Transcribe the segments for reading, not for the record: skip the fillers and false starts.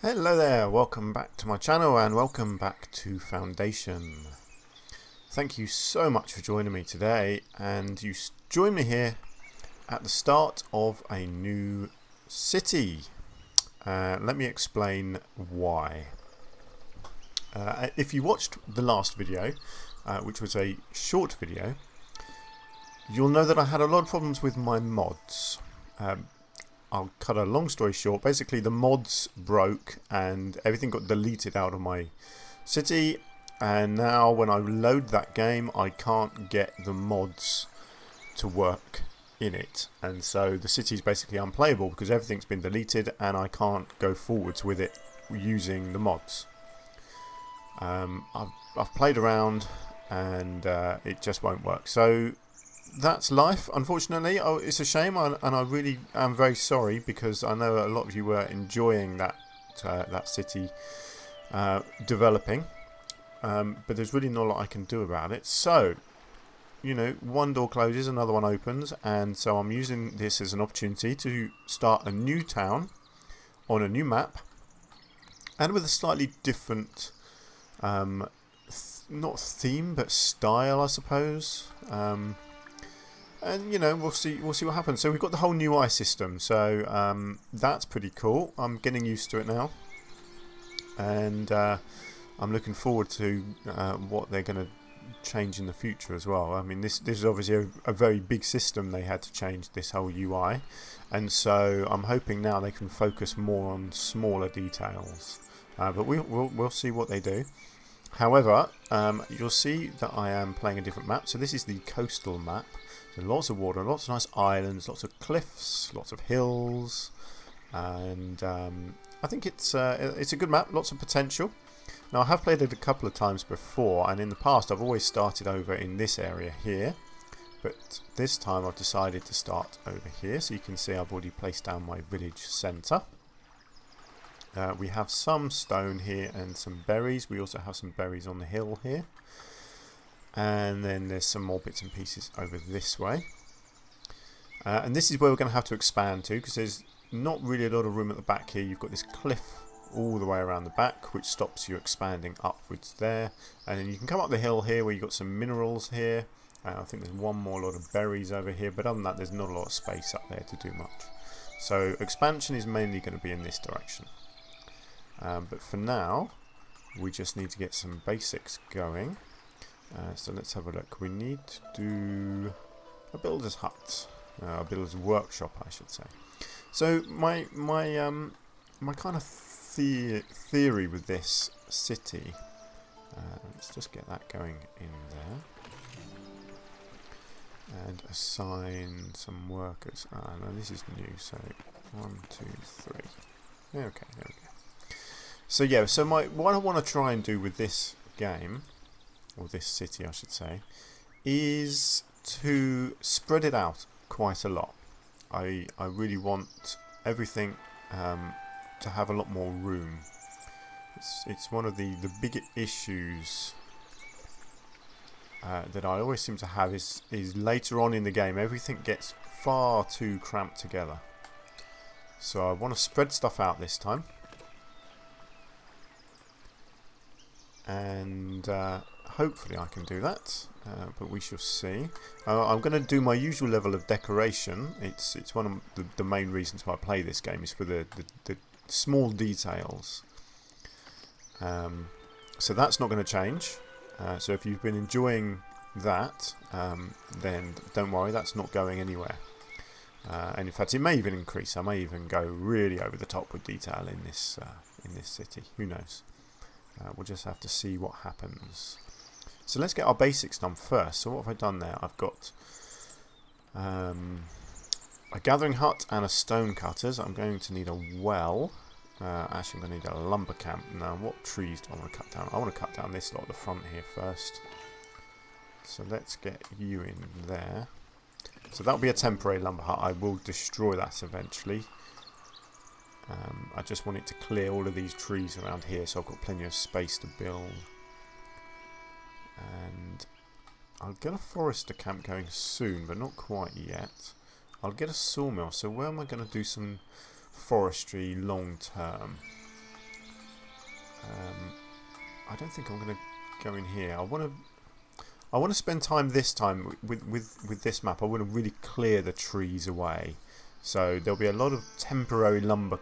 Hello there, welcome back to my channel and welcome back to Foundation. Thank you so much for joining me today, and you join me here at the start of a new city. Let me explain why. If you watched the last video, which was a short video, you'll know that I had a lot of problems with my mods. I'll cut a long story short. Basically, the mods broke and everything got deleted out of my city, and now when I load that game I can't get the mods to work in it, and so the city is basically unplayable because everything's been deleted and I can't go forwards with it using the mods. I've played around and it just won't work. So that's life, unfortunately. Oh, it's a shame, and I really am very sorry because I know a lot of you were enjoying that city developing, but there's really not a lot I can do about it. So, you know, one door closes, another one opens, and so I'm using this as an opportunity to start a new town on a new map, and with a slightly different, not theme, but style, I suppose. And you know, we'll see what happens. So we've got the whole new UI system, so that's pretty cool. I'm getting used to it now, and I'm looking forward to what they're going to change in the future as well. I mean, this is obviously a very big system. They had to change this whole UI, and so I'm hoping now they can focus more on smaller details. But we'll see what they do. However, you'll see that I am playing a different map. So this is the coastal map. So lots of water, lots of nice islands, lots of cliffs, lots of hills, and I think it's a good map, lots of potential. Now, I have played it a couple of times before, and in the past I've always started over in this area here, but this time I've decided to start over here. So you can see I've already placed down my village centre. We have some stone here and some berries. We also have some berries on the hill here. And then there's some more bits and pieces over this way. And this is where we're going to have to expand to, because there's not really a lot of room at the back here. You've got this cliff all the way around the back, which stops you expanding upwards there. And then you can come up the hill here where you've got some minerals here. I think there's one more lot of berries over here, but other than that there's not a lot of space up there to do much. So expansion is mainly going to be in this direction. But for now, we just need to get some basics going. So let's have a look. We need to do a builder's hut, a builder's workshop, I should say. So my kind of theory with this city. Let's just get that going in there, and assign some workers. No, this is new. So 1, 2, 3. Okay, there we go. So yeah, so what I want to try and do with this game, or this city I should say, is to spread it out quite a lot. I really want everything to have a lot more room. It's one of the bigger issues that I always seem to have is later on in the game everything gets far too cramped together. So I want to spread stuff out this time. And hopefully I can do that, but we shall see. I'm going to do my usual level of decoration. It's one of the main reasons why I play this game, is for the small details. So that's not going to change. So if you've been enjoying that, then don't worry, that's not going anywhere. And in fact, it may even increase. I may even go really over the top with detail in this city. Who knows? We'll just have to see what happens. So let's get our basics done first. So what have I done there? I've got a gathering hut and a stone cutters. I'm going to need a well. Actually, I'm going to need a lumber camp. Now, what trees do I want to cut down? I want to cut down this lot at the front here first. So let's get you in there. So that'll be a temporary lumber hut. I will destroy that eventually. I just want it to clear all of these trees around here, so I've got plenty of space to build. And I'll get a forester camp going soon, but not quite yet. I'll get a sawmill. So where am I going to do some forestry long term? I don't think I'm going to go in here. I want to spend time this time with this map. I want to really clear the trees away. So there'll be a lot of temporary lumber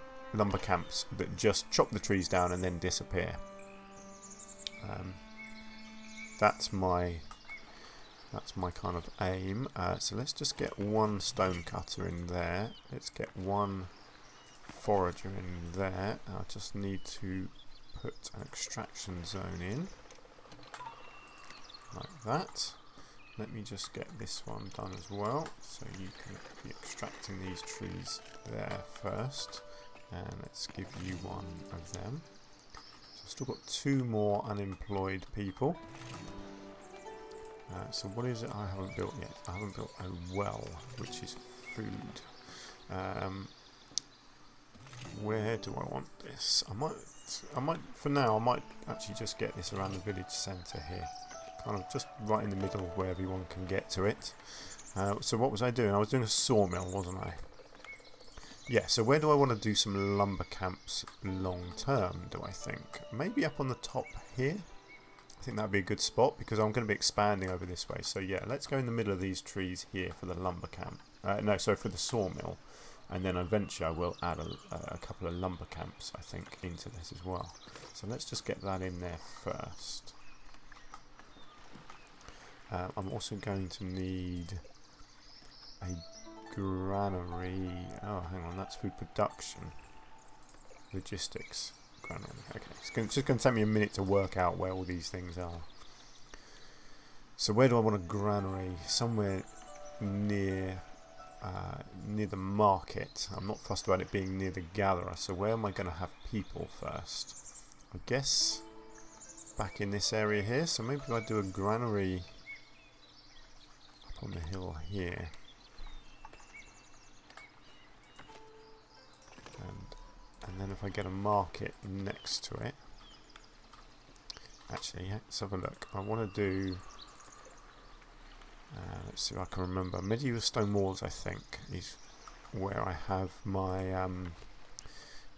camps that just chop the trees down and then disappear. That's my kind of aim. So let's just get one stone cutter in there. Let's get one forager in there. I just need to put an extraction zone in. Like that. Let me just get this one done as well. So you can be extracting these trees there first. And let's give you one of them. So I've still got 2 more unemployed people. So what is it I haven't built yet? I haven't built a well, which is food. Where do I want this? I might for now. I might actually just get this around the village centre here, kind of just right in the middle where everyone can get to it. So what was I doing? I was doing a sawmill, wasn't I? Yeah. So where do I want to do some lumber camps long term? Do I think maybe up on the top here? I think that'd be a good spot because I'm going to be expanding over this way. So yeah, let's go in the middle of these trees here for the lumber camp. No, sorry, for the sawmill, and then eventually I will add a couple of lumber camps, I think, into this as well. So let's just get that in there first. I'm also going to need a granary. Oh, hang on, that's food production. Logistics. Granary. Okay, it's just going to take me a minute to work out where all these things are. So where do I want a granary? Somewhere near the market. I'm not fussed about it being near the gatherer. So where am I going to have people first? I guess back in this area here. So maybe if I do a granary up on the hill here. And then if I get a market next to it, actually, let's have a look. I want to do, let's see if I can remember, medieval stone walls, I think, is where I have my,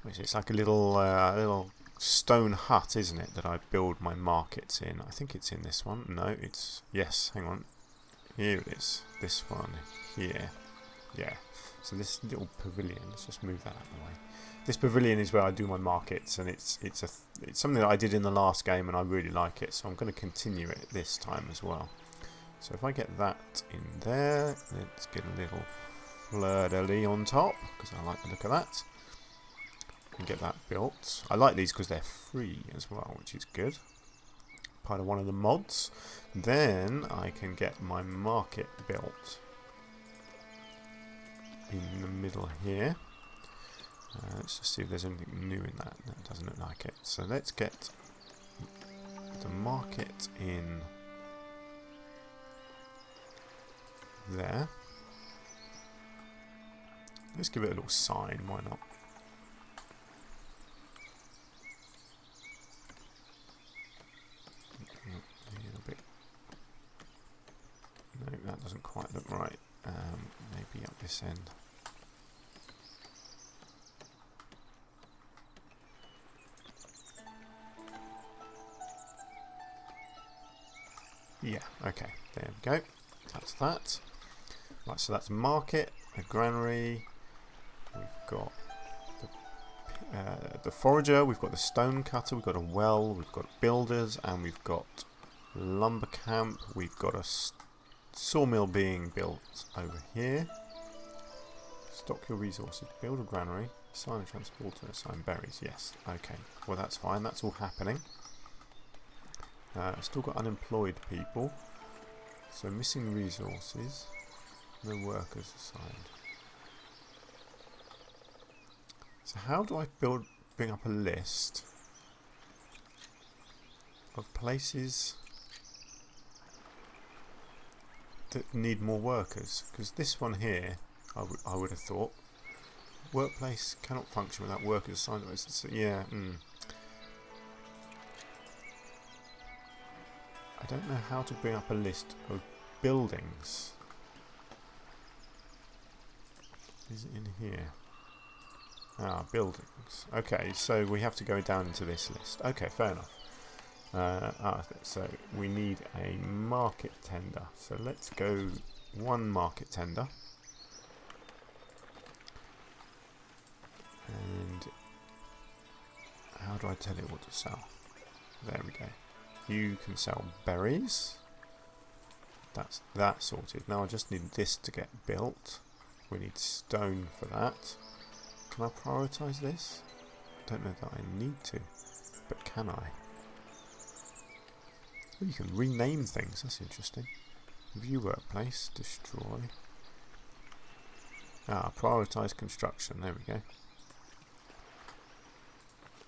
it's like a little stone hut, isn't it, that I build my markets in. I think it's in this one. No, it's, yes, hang on. Here it is. This one here. Yeah. So this little pavilion, let's just move that out of the way. This pavilion is where I do my markets, and it's something that I did in the last game, and I really like it. So I'm going to continue it this time as well. So if I get that in there, let's get a little fleur-de-lis on top because I like the look of that. And get that built. I like these because they're free as well, which is good. Part of one of the mods. Then I can get my market built in the middle here. Let's just see if there's anything new in that. No, it doesn't look like it. So let's get the market in there. Let's give it a little sign, why not? A little bit. No, that doesn't quite look right. Maybe up this end. Yeah, okay, there we go. That's that. Right, so that's market, a granary. We've got the forager, we've got the stone cutter, we've got a well, we've got builders, and we've got lumber camp. We've got a sawmill being built over here. Stock your resources, build a granary, assign a transporter, assign berries. Yes, okay, well that's fine, that's all happening. I've still got unemployed people, so missing resources, no workers assigned. So how do I bring up a list of places that need more workers? Because this one here, I would have thought, workplace cannot function without workers assigned. So, yeah. I don't know how to bring up a list of buildings. Is it in here? Ah, buildings. Okay, so we have to go down into this list. Okay, fair enough. So we need a market tender. So let's go one market tender. And how do I tell it what to sell? There we go. You can sell berries. That's that sorted. Now I just need this to get built. We need stone for that. Can I prioritise this? Don't know that I need to, but can I? Oh, you can rename things. That's interesting. View workplace, destroy. Ah, prioritise construction. There we go.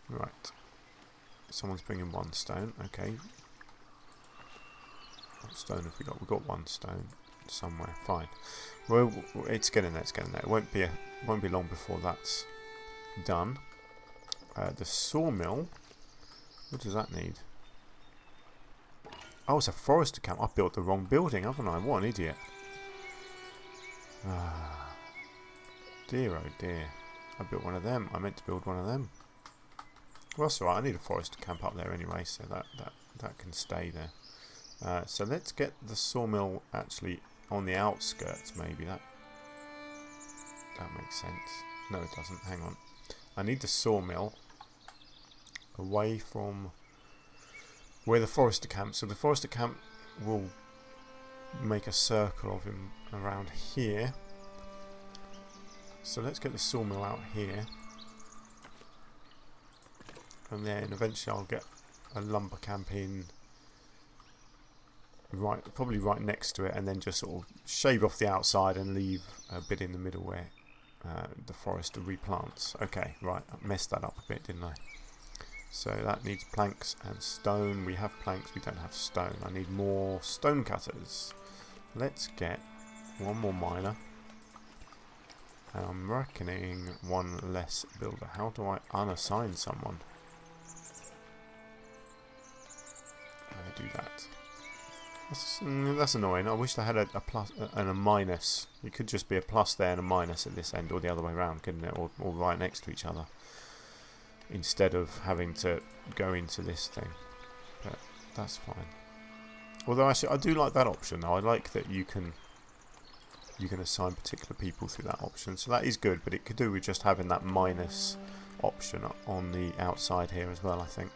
Right. Someone's bringing one stone. Okay. What stone have we got? We've got one stone somewhere. Fine. Well, it's getting there. It's getting there. It won't be long before that's done. The sawmill. What does that need? Oh, it's a forester camp. I built the wrong building, haven't I? What an idiot. Ah, dear, oh dear. I built one of them. I meant to build one of them. Well, that's alright. I need a forester camp up there anyway, so that can stay there. So let's get the sawmill actually on the outskirts, maybe. That makes sense. No, it doesn't. Hang on. I need the sawmill away from where the forester camp. So the forester camp will make a circle of him around here. So let's get the sawmill out here. And then eventually I'll get a lumber camp in probably right next to it, and then just sort of shave off the outside and leave a bit in the middle where the forester replants. Okay, right, I messed that up a bit, didn't I? So that needs planks and stone. We have planks, we don't have stone. I need more stone cutters. Let's get one more miner. And I'm reckoning one less builder. How do I unassign someone? I do that. That's annoying. I wish I had a plus and a minus. It could just be a plus there and a minus at this end, or the other way around, couldn't it? Or right next to each other, instead of having to go into this thing. But that's fine. Although actually, I do like that option though. I like that you can assign particular people through that option. So that is good, but it could do with just having that minus option on the outside here as well, I think.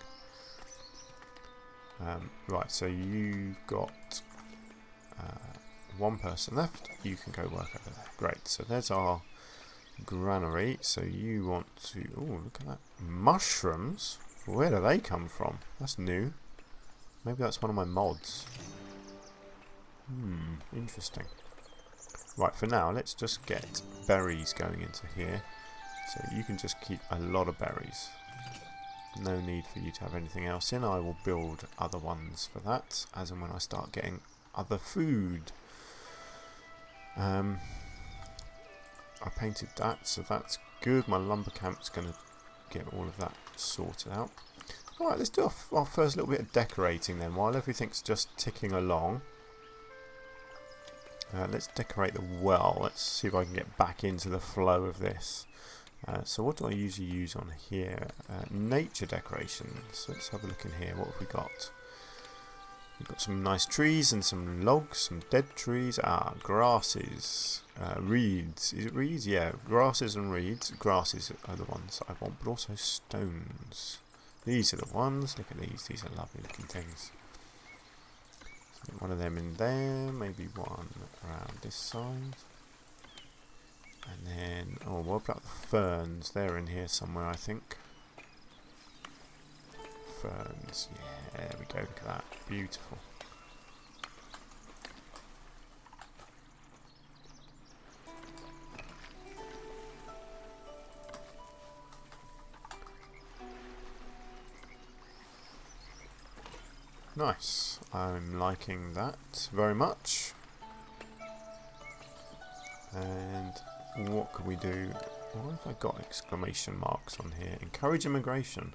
Right, so you've got one person left. You can go work over there. Great. So there's our granary. So you want to... Oh, look at that. Mushrooms? Where do they come from? That's new. Maybe that's one of my mods. Interesting. Right, for now, let's just get berries going into here. So you can just keep a lot of berries. No need for you to have anything else in. I will build other ones for that as and when I start getting other food. I painted that, so that's good. My lumber camp's going to get all of that sorted out. Alright, let's do our first little bit of decorating then, while everything's just ticking along. Let's decorate the well. Let's see if I can get back into the flow of this. So what do I usually use on here? Nature decorations. Let's have a look in here. What have we got? We've got some nice trees and some logs, some dead trees. Grasses. Reeds. Is it reeds? Yeah, grasses and reeds. Grasses are the ones I want, but also stones. These are the ones. Look at these. These are lovely looking things. So put one of them in there. Maybe one around this side. And then, oh, what about the ferns? They're in here somewhere, I think. Ferns, yeah, there we go, look at that. Beautiful. Nice. I'm liking that very much. And what can we do? What have I got exclamation marks on here? Encourage immigration.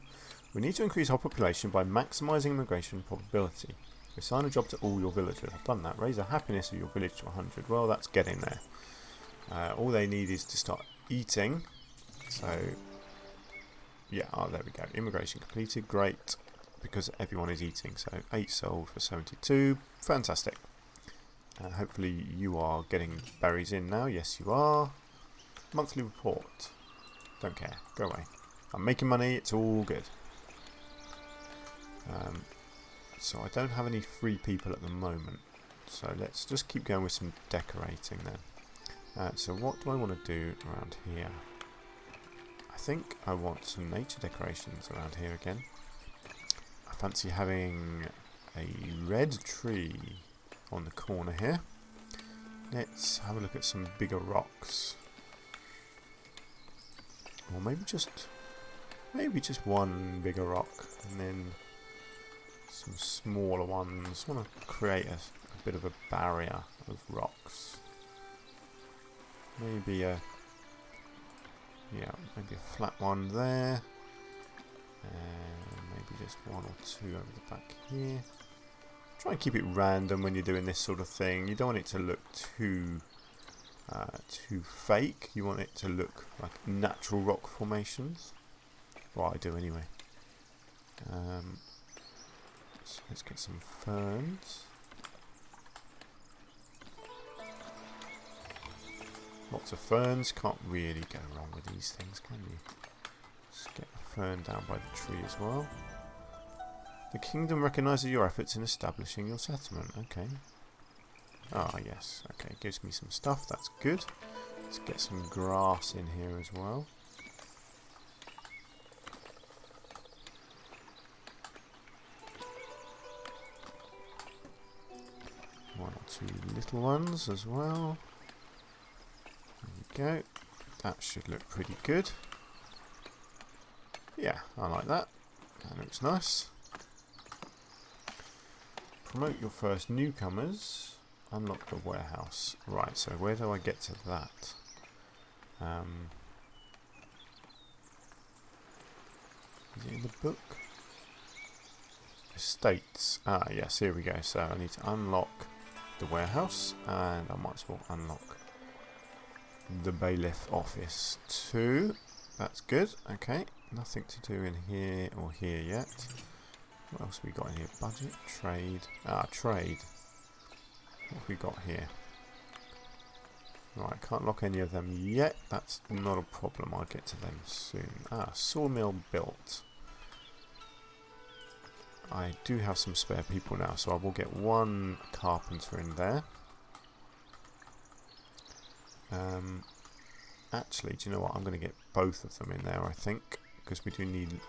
We need to increase our population by maximising immigration probability. Assign a job to all your villagers. I've done that. Raise the happiness of your village to 100. Well, that's getting there. All they need is to start eating. So Yeah, oh, there we go. Immigration completed. Great. Because everyone is eating. So 8 sold for 72. Fantastic. Hopefully you are getting berries in now. Yes, you are. Monthly report. Don't care. Go away. I'm making money. It's all good. So I don't have any free people at the moment. So let's just keep going with some decorating then. So what do I want to do around here? I think I want some nature decorations around here again. I fancy having a red tree on the corner here. Let's have a look at some bigger rocks. Or maybe just one bigger rock and then some smaller ones. I want to create a bit of a barrier of rocks. Maybe a flat one there. And maybe just one or two over the back here. Try and keep it random when you're doing this sort of thing. You don't want it to look too fake. You want it to look like natural rock formations. Well, I do anyway. So let's get some ferns. Lots of ferns. Can't really go wrong with these things, can you? Let's get a fern down by the tree as well. The kingdom recognises your efforts in establishing your settlement. Okay. Ah, yes. Okay, gives me some stuff. That's good. Let's get some grass in here as well. One or two little ones as well. There we go. That should look pretty good. Yeah, I like that. That looks nice. Promote your first newcomers. Unlock the warehouse. Right, so where do I get to that? Is it in the book? Estates. Ah, yes, here we go. So I need to unlock the warehouse, and I might as well unlock the bailiff office too. That's good. Okay, nothing to do in here or here yet. What else have we got in here? Budget, trade. Ah, trade. What have we got here? Right, can't lock any of them yet. That's not a problem. I'll get to them soon. Ah, sawmill built. I do have some spare people now, so I will get one carpenter in there. Actually, do you know what? I'm going to get both of them in there, I think, because we do need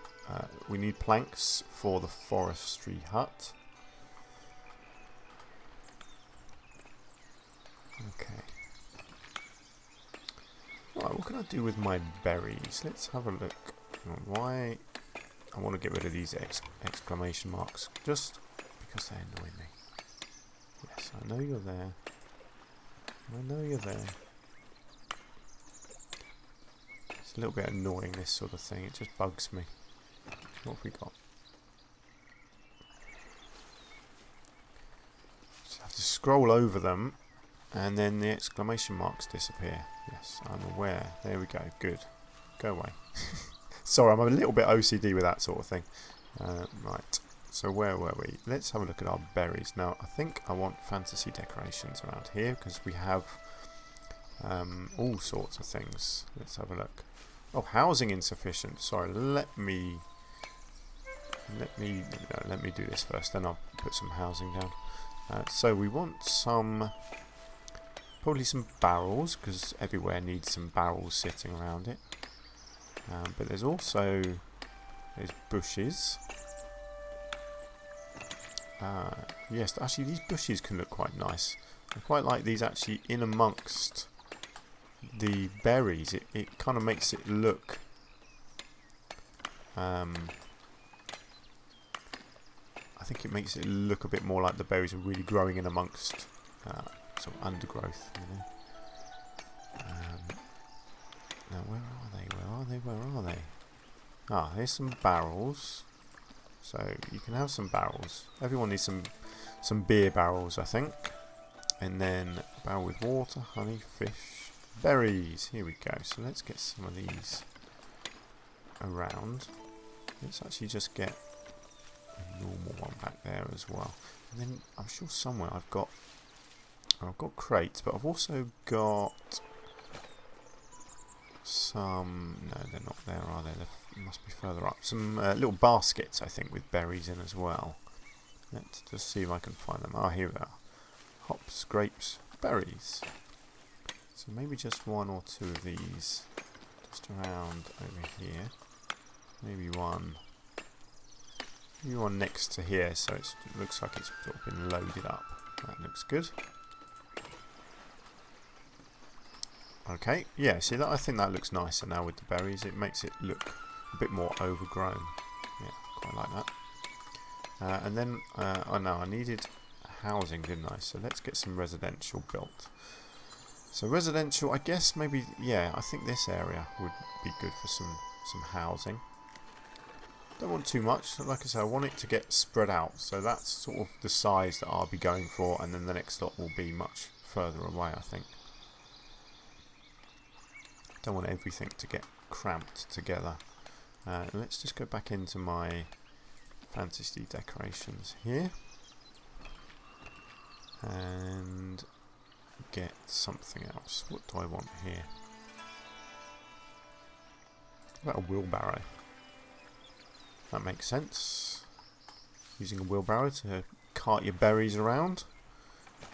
planks for the forestry hut. Okay. Right, what can I do with my berries? Let's have a look. Why? I want to get rid of these exclamation marks, just because they annoy me. Yes, I know you're there. I know you're there. It's a little bit annoying, this sort of thing. It just bugs me. What have we got? Just have to scroll over them, and then the exclamation marks disappear. Yes, I'm aware. There we go. Good. Go away. Sorry, I'm a little bit OCD with that sort of thing. Right, so where were we? Let's have a look at our berries. Now, I think I want fantasy decorations around here because we have all sorts of things. Let's have a look. Oh, housing insufficient. Sorry, let me do this first, then I'll put some housing down. So we want probably some barrels, because everywhere needs some barrels sitting around it. But there's also bushes. Yes, actually these bushes can look quite nice. I quite like these actually in amongst the berries. It kind of makes it look I think it makes it look a bit more like the berries are really growing in amongst sort of undergrowth, you know. Now where are they? Where are they? Where are they? Ah, here's some barrels. So you can have some barrels. Everyone needs some beer barrels, I think. And then a barrel with water, honey, fish, berries. Here we go. So let's get some of these around. Let's actually just get a normal one back there as well. And then I'm sure somewhere I've got crates, but I've also got some. No, they're not there, are they? They must be further up. Some little baskets, I think, with berries in as well. Let's just see if I can find them. Ah, here we are. Hops, grapes, berries. So maybe just one or two of these, just around over here. Maybe one next to here, so it looks like it's sort of been loaded up. That looks good. Okay, yeah, see that? I think that looks nicer now with the berries. It makes it look a bit more overgrown. Yeah, quite like that. And then, oh no, I needed housing, didn't I? So let's get some residential built. So residential, I guess maybe, yeah, I think this area would be good for some housing. Don't want too much. Like I said, I want it to get spread out. So that's sort of the size that I'll be going for, and then the next lot will be much further away, I think. Don't want everything to get cramped together. Let's just go back into my fantasy decorations here. And get something else. What do I want here? What about a wheelbarrow? That makes sense. Using a wheelbarrow to cart your berries around.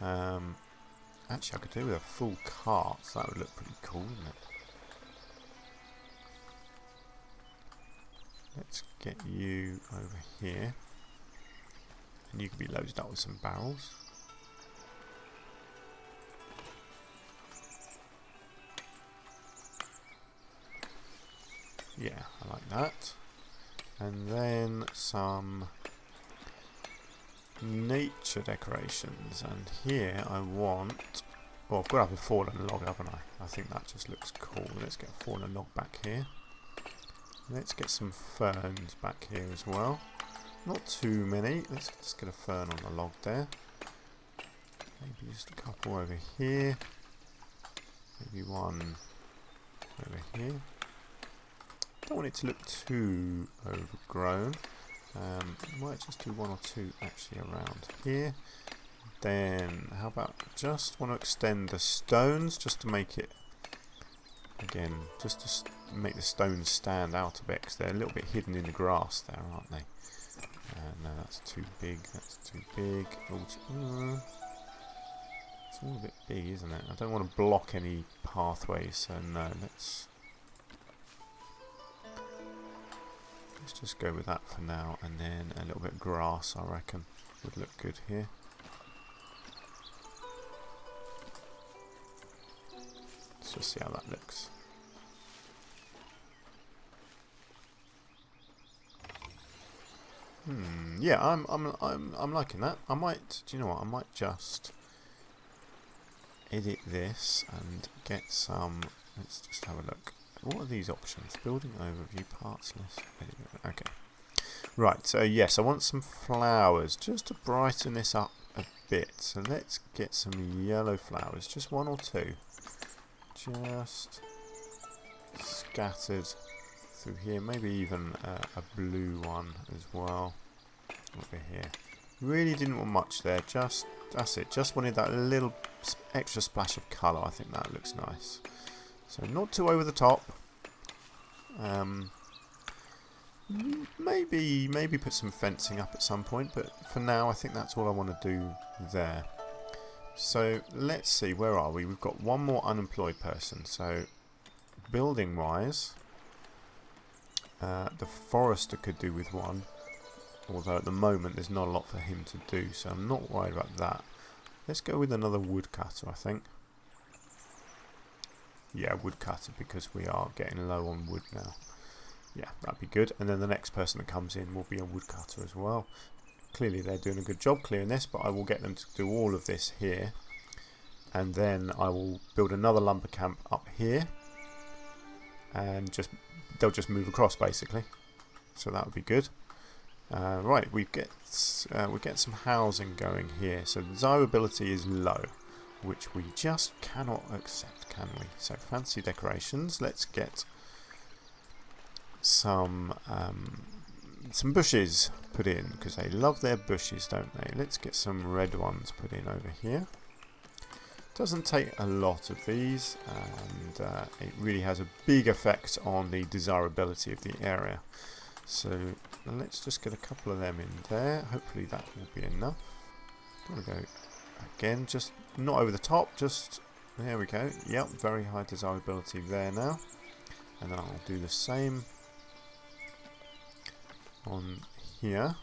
Actually, I could do with a full cart. So that would look pretty cool, wouldn't it? Let's get you over here. And you can be loaded up with some barrels. Yeah, I like that. And then some nature decorations. And here I want... Well, I've got to have a fallen log, haven't I? I think that just looks cool. Let's get a fallen log back here. Let's get some ferns back here as well. Not too many. Let's just get a fern on the log there. Maybe just a couple over here. Maybe one over here. Don't want it to look too overgrown. Might just do one or two actually around here. Then how about just want to extend the stones just to make it, again, just to make the stones stand out a bit, because they're a little bit hidden in the grass there, aren't they? No, that's too big. That's too big. It's all a bit big, isn't it? I don't want to block any pathways, so no, let's just go with that for now, and then a little bit of grass, I reckon, would look good here. Let's just see how that looks. Yeah, I'm liking that. I might, do you know what? I might just edit this and get some. Let's just have a look. What are these options? Building overview, parts list. Okay. Right, so yes, I want some flowers just to brighten this up a bit. So let's get some yellow flowers, just one or two. Just scattered through here. Maybe even a blue one as well. Over here. Really didn't want much there. Just, that's it. Just wanted that little extra splash of colour. I think that looks nice. So not too over the top. Maybe put some fencing up at some point, but for now I think that's all I want to do there. So let's see, where are we? We've got one more unemployed person. So building wise, the forester could do with one, although at the moment there's not a lot for him to do, so I'm not worried about that. Let's go with another woodcutter, I think. Yeah, woodcutter, because we are getting low on wood now. Yeah, that'd be good. And then the next person that comes in will be a woodcutter as well. Clearly they're doing a good job clearing this, but I will get them to do all of this here. And then I will build another lumber camp up here. And they'll just move across basically. So that would be good. Right, we get some housing going here. So the desirability is low, which we just cannot accept, can we? So fancy decorations. Let's get some bushes put in, because they love their bushes, don't they? Let's get some red ones put in over here. Doesn't take a lot of these, and it really has a big effect on the desirability of the area. So let's just get a couple of them in there. Hopefully that will be enough. I'm going to go again, just not over the top, just there we go. Yep, very high desirability there now. And then I'll do the same on here.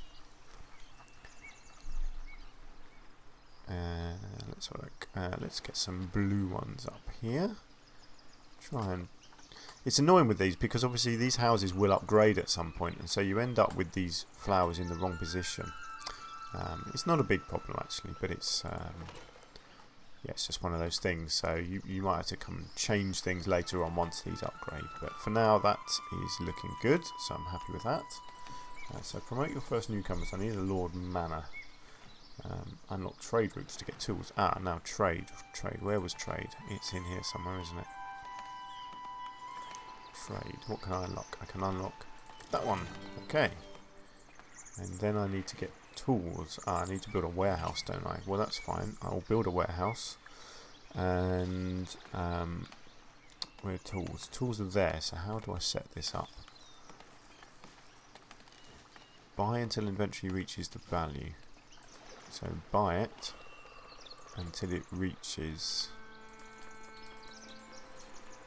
Let's look. Let's get some blue ones up here. Try and. It's annoying with these because obviously these houses will upgrade at some point, and so you end up with these flowers in the wrong position. It's not a big problem actually, but it's yeah, it's just one of those things. So you might have to come and change things later on once these upgrade. But for now, that is looking good, so I'm happy with that. So promote your first newcomers. I need a Lord Manor. Unlock trade routes to get tools. Ah, now trade. Trade. Where was trade? It's in here somewhere, isn't it? Trade. What can I unlock? I can unlock that one. Okay. And then I need to get tools. Ah, I need to build a warehouse, don't I? Well, that's fine. I'll build a warehouse. And where are tools? Tools are there. So how do I set this up? Buy until inventory reaches the value. So buy it until it reaches.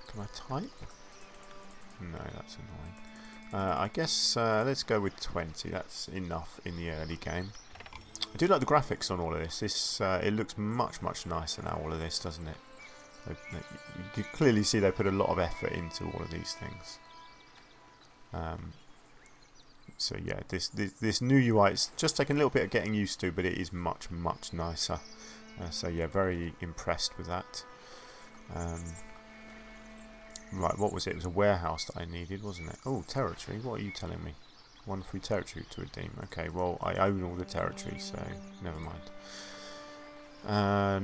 Can I type? No, that's annoying. I guess let's go with 20. That's enough in the early game. I do like the graphics on all of this. It looks much nicer now. All of this, doesn't it? You can clearly see they put a lot of effort into all of these things. So yeah, this new UI, it's just taking a little bit of getting used to, but it is much nicer. So yeah, very impressed with that. Right, what was it? It was a warehouse that I needed, wasn't it? Oh, territory. What are you telling me? 1 free territory to redeem. Okay, well, I own all the territory, so never mind.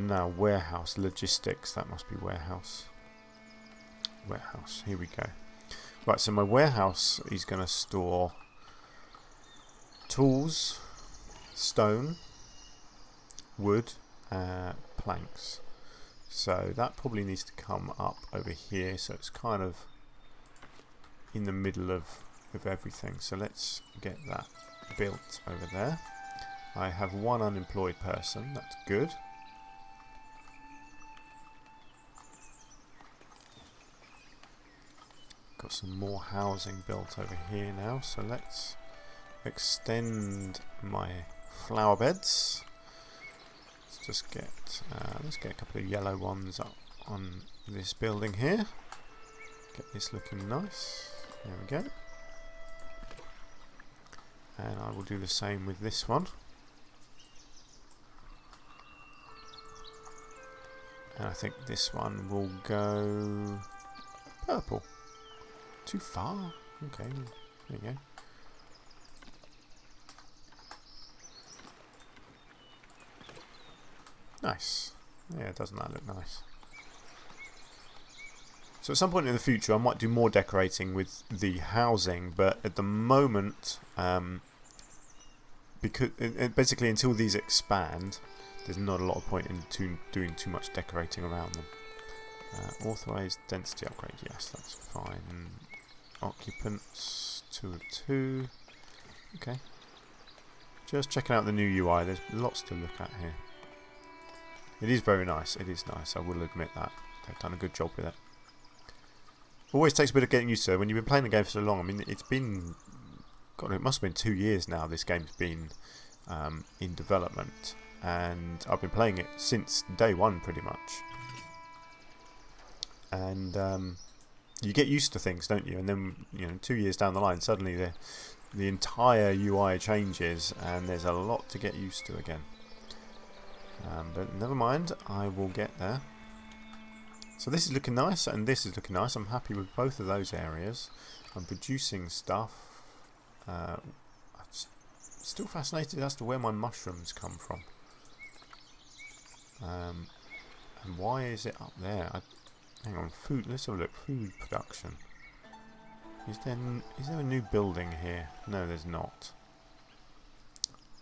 Now, warehouse. Logistics. That must be warehouse. Warehouse. Here we go. Right, so my warehouse is going to store tools, stone, wood, planks. So that probably needs to come up over here, so it's kind of in the middle of everything. So let's get that built over there. I have one unemployed person, that's good. Got some more housing built over here now, so let's extend my flower beds. Let's get a couple of yellow ones up on this building here. Get this looking nice. There we go. And I will do the same with this one. And I think this one will go purple. Too far? Okay, there you go. Nice. Yeah, doesn't that look nice? So at some point in the future I might do more decorating with the housing, but at the moment, because basically until these expand, there's not a lot of point in doing too much decorating around them. Authorized density upgrade, yes, that's fine. Occupants, 2 of 2. Okay. Just checking out the new UI, there's lots to look at here. It is very nice, it is nice, I will admit that. They've done a good job with it. Always takes a bit of getting used to when you've been playing the game for so long. I mean, it's been, God, it must have been 2 years now this game's been in development. And I've been playing it since day one pretty much. And you get used to things, don't you? And then, 2 years down the line, suddenly the entire UI changes and there's a lot to get used to again. But never mind, I will get there. So this is looking nice and this is looking nice. I'm happy with both of those areas. I'm producing stuff. I'm still fascinated as to where my mushrooms come from. And why is it up there? Hang on, food. Let's have a look. Food production. Is there a new building here? No, there's not.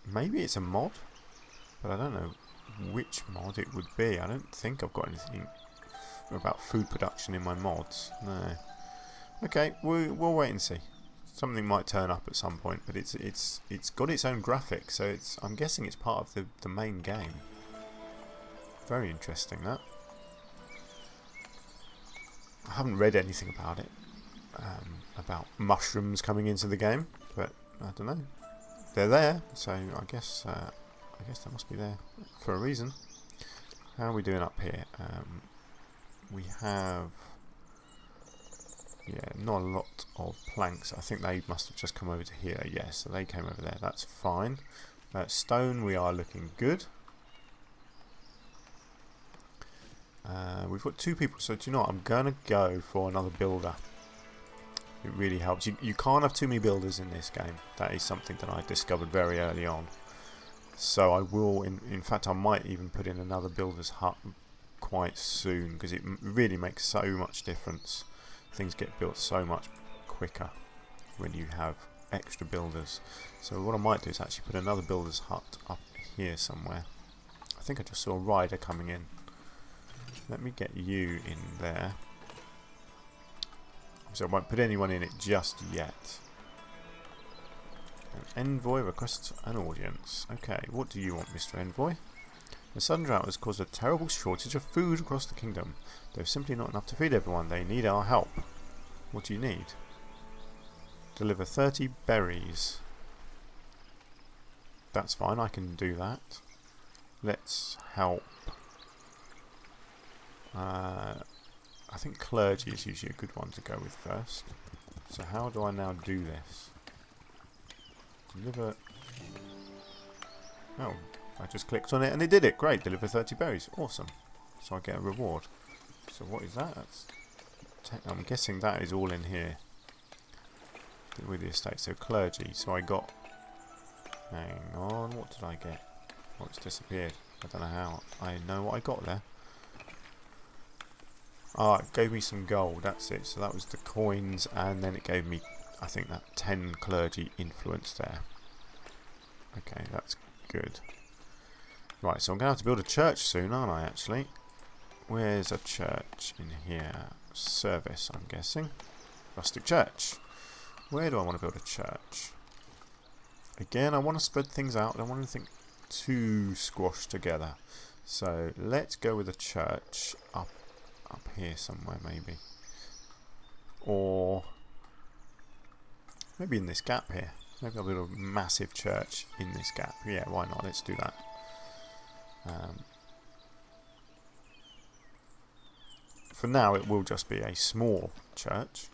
Maybe it's a mod, but I don't know which mod it would be. I don't think I've got anything about food production in my mods. No. Okay, we'll wait and see. Something might turn up at some point, but it's got its own graphics, so I'm guessing it's part of the main game. Very interesting, that. I haven't read anything about it, about mushrooms coming into the game, but I don't know. They're there, so I guess they must be there for a reason. How are we doing up here? We have, yeah, not a lot of planks. I think they must have just come over to here. Yes, so they came over there. That's fine. Stone, we are looking good. We've got 2 people, so do you know what? I'm going to go for another builder. It really helps. You can't have too many builders in this game. That is something that I discovered very early on. So I will, in fact, I might even put in another builder's hut quite soon, because it really makes so much difference. Things get built so much quicker when you have extra builders. So what I might do is actually put another builder's hut up here somewhere. I think I just saw a rider coming in. Let me get you in there. So I won't put anyone in it just yet. An envoy requests an audience. Okay, what do you want, Mr. Envoy? The sudden drought has caused a terrible shortage of food across the kingdom. There's simply not enough to feed everyone. They need our help. What do you need? Deliver 30 berries. That's fine, I can do that. Let's help. I think clergy is usually a good one to go with first. So how do I now do this? Deliver... Oh, I just clicked on it and it did it. Great, deliver 30 berries. Awesome. So I get a reward. So what is that? I'm guessing that is all in here. With the estate. So clergy. So I got... Hang on, what did I get? Oh, it's disappeared. I don't know how. I know what I got there. Ah, it gave me some gold, that's it. So that was the coins, and then it gave me, I think, that 10 clergy influence there. Okay, that's good. Right, so I'm going to have to build a church soon, aren't I, actually? Where's a church in here? Service, I'm guessing. Rustic church. Where do I want to build a church? Again, I want to spread things out. I don't want anything too squashed together. So let's go with a church up here somewhere, maybe. Or maybe in this gap here. Maybe I'll build a massive church in this gap. Yeah, why not? Let's do that. For now, it will just be a small church.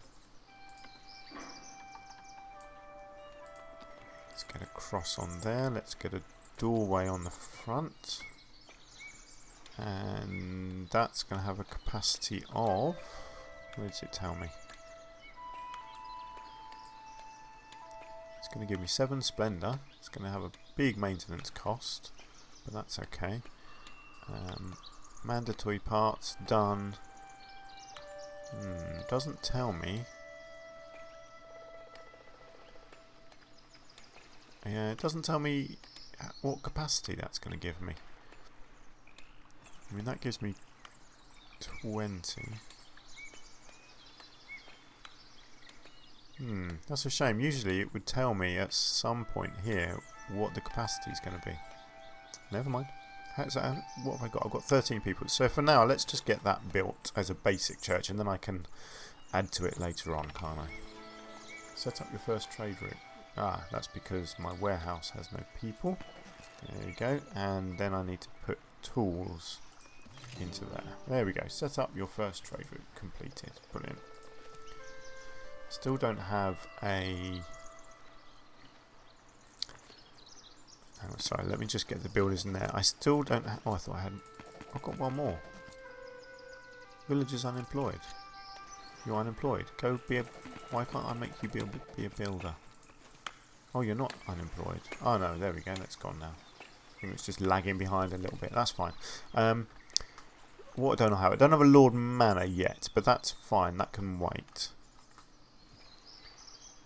Let's get a cross on there. Let's get a doorway on the front. And that's going to have a capacity of... What does it tell me? It's going to give me 7 Splendor. It's going to have a big maintenance cost, but that's okay. Mandatory parts, done. Doesn't tell me. Yeah, it doesn't tell me what capacity that's going to give me. I mean, that gives me 20. That's a shame. Usually it would tell me at some point here what the capacity is going to be. Never mind. What have I got? I've got 13 people. So for now, let's just get that built as a basic church, and then I can add to it later on, can't I? Set up your first trade route. Ah, that's because my warehouse has no people. There you go. And then I need to put tools into there. There we go. Set up your first trade route. Completed. Brilliant. Still don't have a... Oh, sorry, let me just get the builders in there. I still don't have... Oh, I thought I had... I've got one more. Villagers unemployed. You're unemployed. Go be a... Why can't I make you be a builder? Oh, you're not unemployed. Oh, no, there we go. That's gone now. I think it's just lagging behind a little bit. That's fine. What don't I have? I don't have a Lord Manor yet, but that's fine. That can wait.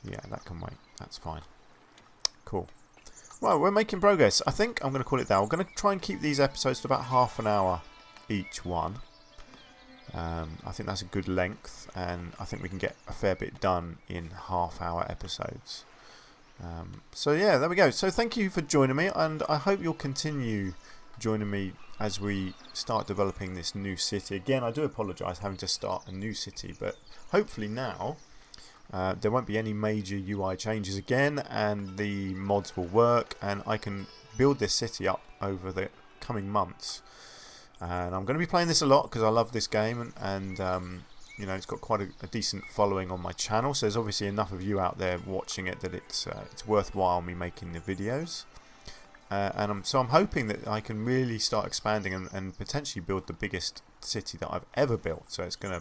Yeah, that can wait. That's fine. Cool. Well, we're making progress. I think I'm going to call it that. We're going to try and keep these episodes to about half an hour each one. I think that's a good length, and I think we can get a fair bit done in half-hour episodes. So yeah, there we go. So thank you for joining me, and I hope you'll continue joining me as we start developing this new city. Again, I do apologise having to start a new city, but hopefully now there won't be any major UI changes again, and the mods will work, and I can build this city up over the coming months. And I'm going to be playing this a lot because I love this game, and you know, it's got quite a decent following on my channel. So there's obviously enough of you out there watching it that it's worthwhile me making the videos. And so I'm hoping that I can really start expanding and potentially build the biggest city that I've ever built. So it's gonna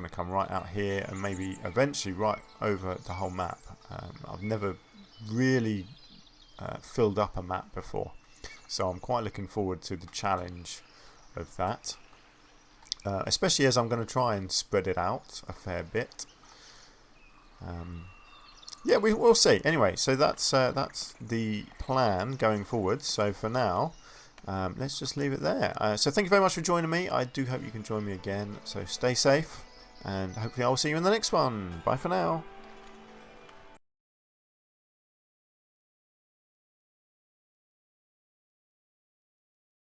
come right out here and maybe eventually right over the whole map. I've never really filled up a map before, so I'm quite looking forward to the challenge of that, especially as I'm going to try and spread it out a fair bit. Yeah, we'll see. Anyway, so that's the plan going forward. So for now, let's just leave it there. So thank you very much for joining me. I do hope you can join me again. So stay safe, and hopefully I'll see you in the next one. Bye for now.